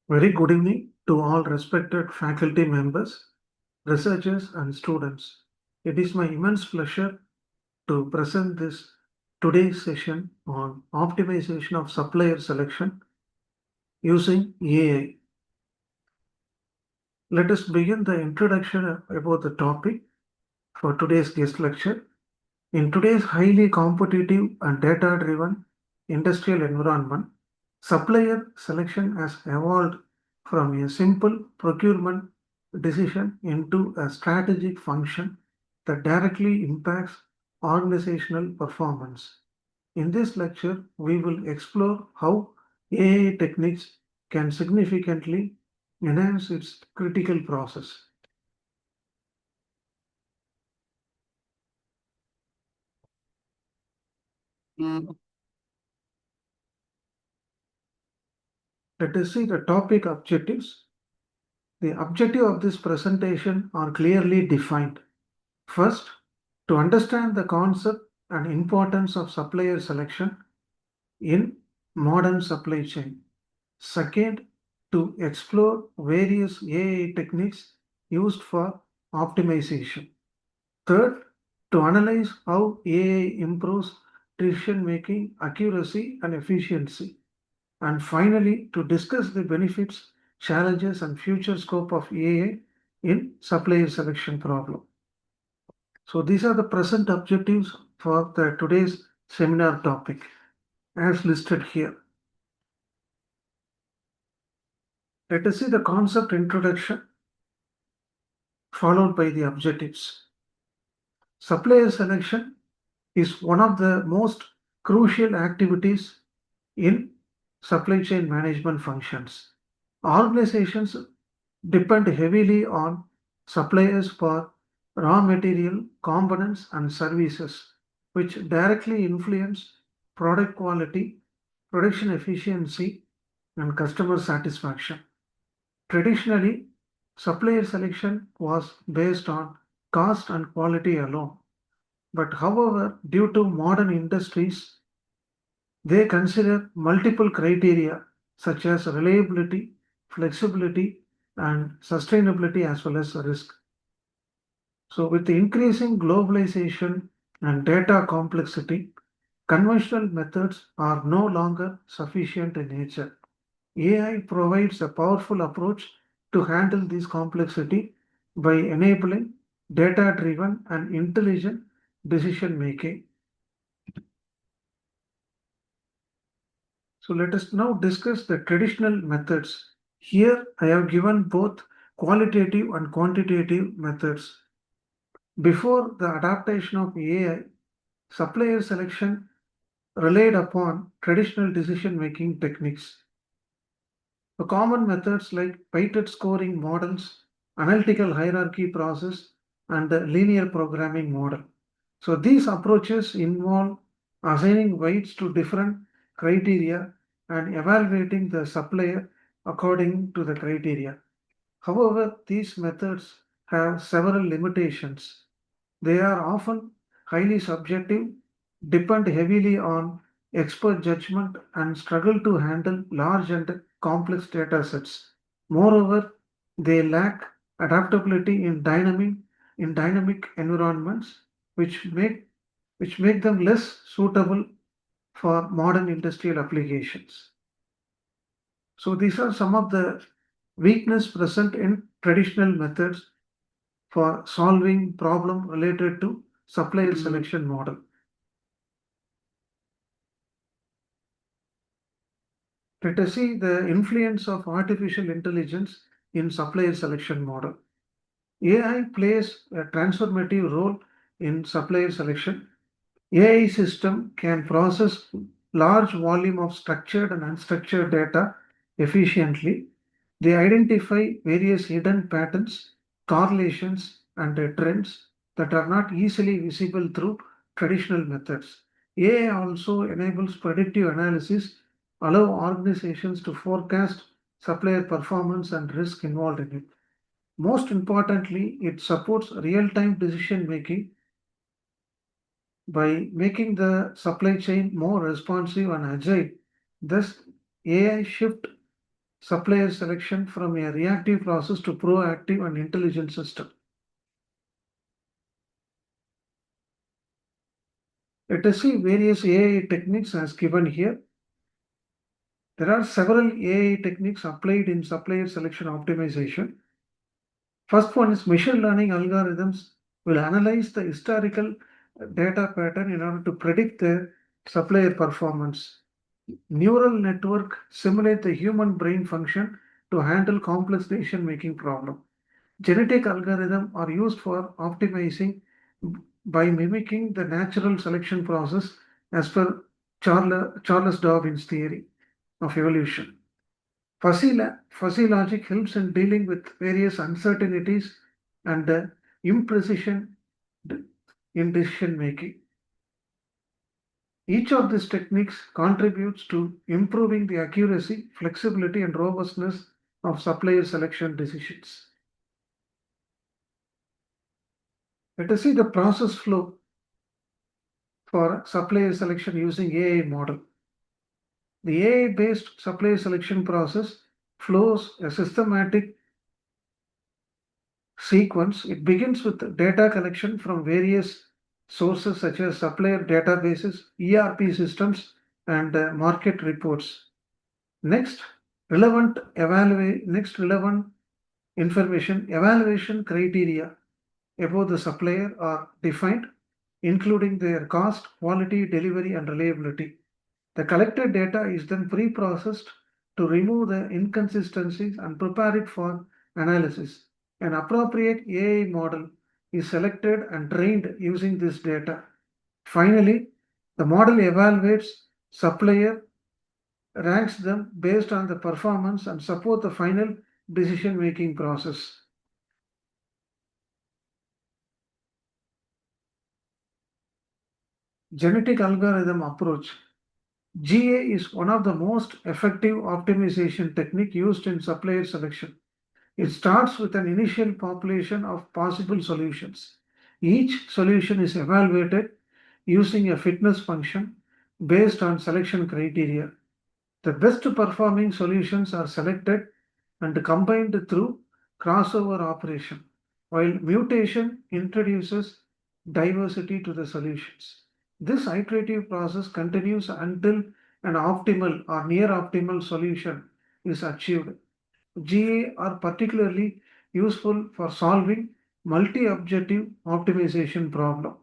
Very good evening to all respected faculty members, researchers, and students. It is my immense pleasure to present this today's session on optimization of supplier selection using AI. Let us begin the introduction about the topic for today's guest lecture. In today's highly competitive and data-driven industrial environment, supplier selection has evolved from a simple procurement decision into a strategic function that directly impacts organizational performance. In this lecture, we will explore how AI techniques can significantly enhance its critical process. Let us see the topic objectives. The objective of this presentation are clearly defined. First, to understand the concept and importance of supplier selection in modern supply chain. Second, to explore various AI techniques used for optimization. Third, to analyze how AI improves decision making accuracy and efficiency. And finally, to discuss the benefits, challenges, and future scope of AI in supplier selection problem. So these are the present objectives for the today's seminar topic as listed here. Let us see the concept introduction followed by the objectives. Supplier selection is one of the most crucial activities in supply chain management functions. Organizations depend heavily on suppliers for raw material, components, and services, which directly influence product quality, production efficiency, and customer satisfaction. Traditionally, supplier selection was based on cost and quality alone. But however, due to modern industries, they consider multiple criteria such as reliability, flexibility, and sustainability as well as risk. So, with the increasing globalization and data complexity, conventional methods are no longer sufficient in nature. AI provides a powerful approach to handle this complexity by enabling data driven and intelligent decision making. So let us now discuss the traditional methods. Here I have given both qualitative and quantitative methods. Before the adaptation of AI, supplier selection relied upon traditional decision-making techniques. The common methods like weighted scoring models, analytical hierarchy process, and the linear programming model. So these approaches involve assigning weights to different criteria and evaluating the supplier according to the criteria. However, these methods have several limitations. They are often highly subjective, depend heavily on expert judgment, and struggle to handle large and complex data sets. Moreover, they lack adaptability in dynamic environments, which make them less suitable for modern industrial applications. So these are some of the weaknesses present in traditional methods for solving problem related to supplier selection model. Let us see the influence of artificial intelligence in supplier selection model. AI plays a transformative role in supplier selection. AI system can process large volume of structured and unstructured data efficiently. They identify various hidden patterns, correlations, and trends that are not easily visible through traditional methods. AI also enables predictive analysis, allow organizations to forecast supplier performance and risk involved in it. Most importantly, it supports real-time decision making by making the supply chain more responsive and agile. Thus, AI shift supplier selection from a reactive process to proactive and intelligent system. Let us see various AI techniques as given here. There are several AI techniques applied in supplier selection optimization. First one is machine learning algorithms will analyze the historical data pattern in order to predict the supplier performance. Neural network simulate the human brain function to handle complex decision making problem. Genetic algorithms are used for optimizing by mimicking the natural selection process as per Charles Darwin's theory of evolution. Fuzzy logic helps in dealing with various uncertainties and imprecision in decision making. Each of these techniques contributes to improving the accuracy, flexibility, and robustness of supplier selection decisions. Let us see the process flow for supplier selection using AI model. The AI-based supplier selection process flows a systematic sequence. It begins with data collection from various sources such as supplier databases, ERP systems, and market reports. Next, next relevant information evaluation criteria about the supplier are defined, including their cost, quality, delivery, and reliability. The collected data is then pre-processed to remove the inconsistencies and prepare it for analysis. An appropriate AI model is selected and trained using this data. Finally, the model evaluates supplier, ranks them based on the performance and support the final decision-making process. Genetic algorithm approach. GA is one of the most effective optimization technique used in supplier selection. It starts with an initial population of possible solutions. Each solution is evaluated using a fitness function based on selection criteria. The best performing solutions are selected and combined through crossover operation, while mutation introduces diversity to the solutions. This iterative process continues until an optimal or near optimal solution is achieved. GA are particularly useful for solving multi-objective optimization problem.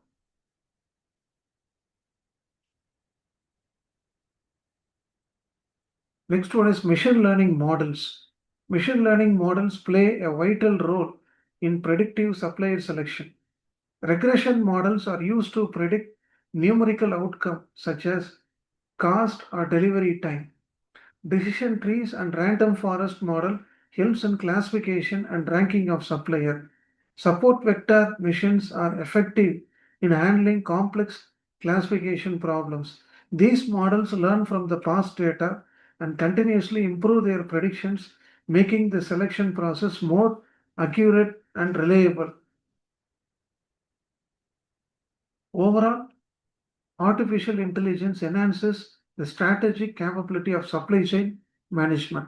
Next one is machine learning models. Machine learning models play a vital role in predictive supplier selection. Regression models are used to predict numerical outcomes such as cost or delivery time. Decision trees and random forest model helps in classification and ranking of supplier. Support vector machines are effective in handling complex classification problems. These models learn from the past data and continuously improve their predictions, making the selection process more accurate and reliable. Overall, artificial intelligence enhances the strategic capability of supply chain management.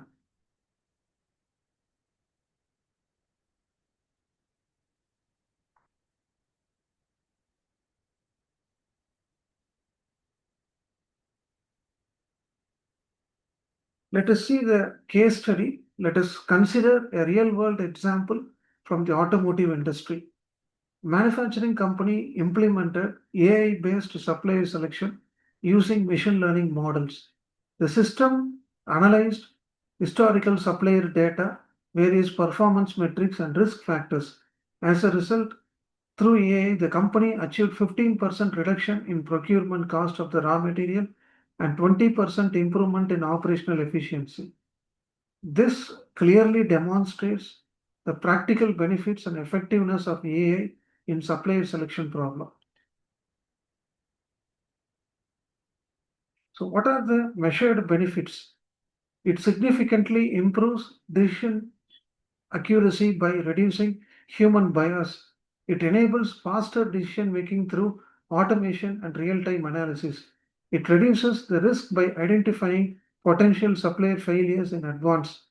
Let us see the case study. Let us consider a real world example from the automotive industry. Manufacturing company implemented AI based supplier selection using machine learning models. The system analyzed historical supplier data, various performance metrics, and risk factors. As a result, through AI, the company achieved 15% reduction in procurement cost of the raw material and 20% improvement in operational efficiency. This clearly demonstrates the practical benefits and effectiveness of AI in supplier selection problem. So what are the measured benefits? It significantly improves decision accuracy by reducing human bias. It enables faster decision making through automation, and real-time analysis. It reduces the risk by identifying potential supplier failures in advance.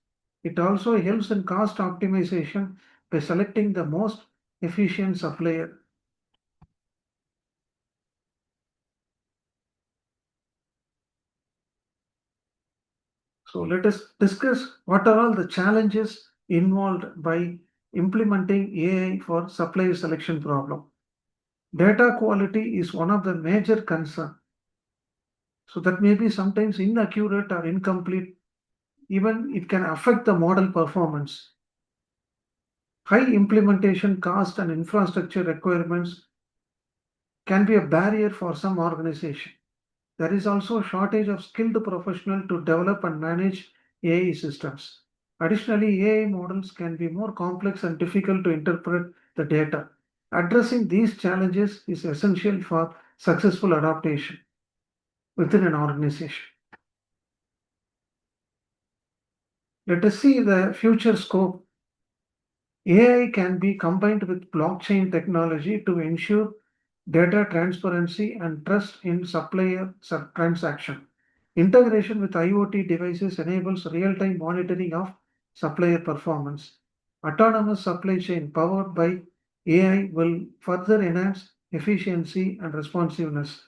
It also helps in cost optimization by selecting the most efficient supplier. So let us discuss what are all the challenges involved by implementing AI for supplier selection problem. Data quality is one of the major concerns. So that may be sometimes inaccurate or incomplete. Even it can affect the model performance. High implementation cost and infrastructure requirements can be a barrier for some organization. There is also a shortage of skilled professionals to develop and manage AI systems. Additionally, AI models can be more complex and difficult to interpret the data. Addressing these challenges is essential for successful adaptation within an organization. Let us see the future scope. AI can be combined with blockchain technology to ensure data transparency and trust in supplier transaction. Integration with IoT devices enables real-time monitoring of supplier performance. Autonomous supply chain powered by AI will further enhance efficiency and responsiveness.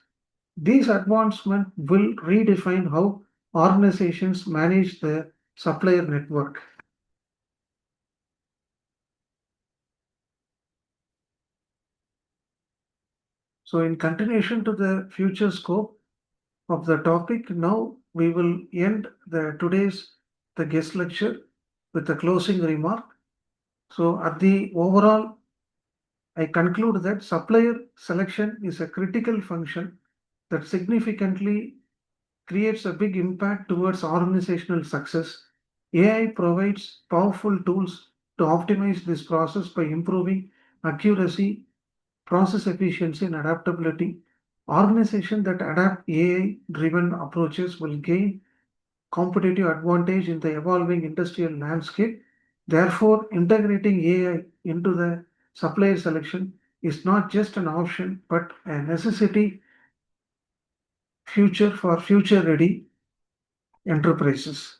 These advancements will redefine how organizations manage their supplier network. So, in continuation to the future scope of the topic, now we will end today's the guest lecture with a closing remark. So, at the overall, I conclude that supplier selection is a critical function that significantly creates a big impact towards organizational success. AI provides powerful tools to optimize this process by improving accuracy, process efficiency, and adaptability. Organizations that adapt AI-driven approaches will gain competitive advantage in the evolving industrial landscape. Therefore, integrating AI into the supplier selection is not just an option but a necessity future for future ready enterprises.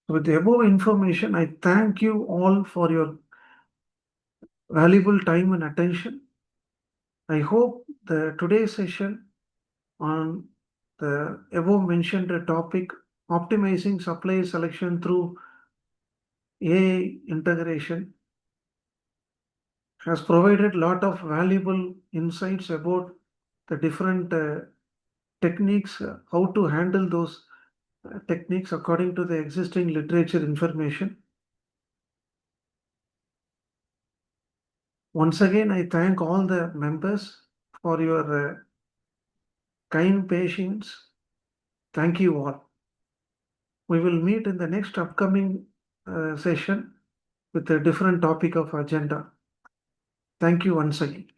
With the above information, I thank you all for your valuable time and attention. I hope the today's session on the above mentioned topic, optimizing supply selection through AI integration, has provided a lot of valuable insights about the different techniques, how to handle those techniques according to the existing literature information. Once again, I thank all the members for your kind patience. Thank you all. We will meet in the next upcoming session with a different topic of agenda. Thank you once again.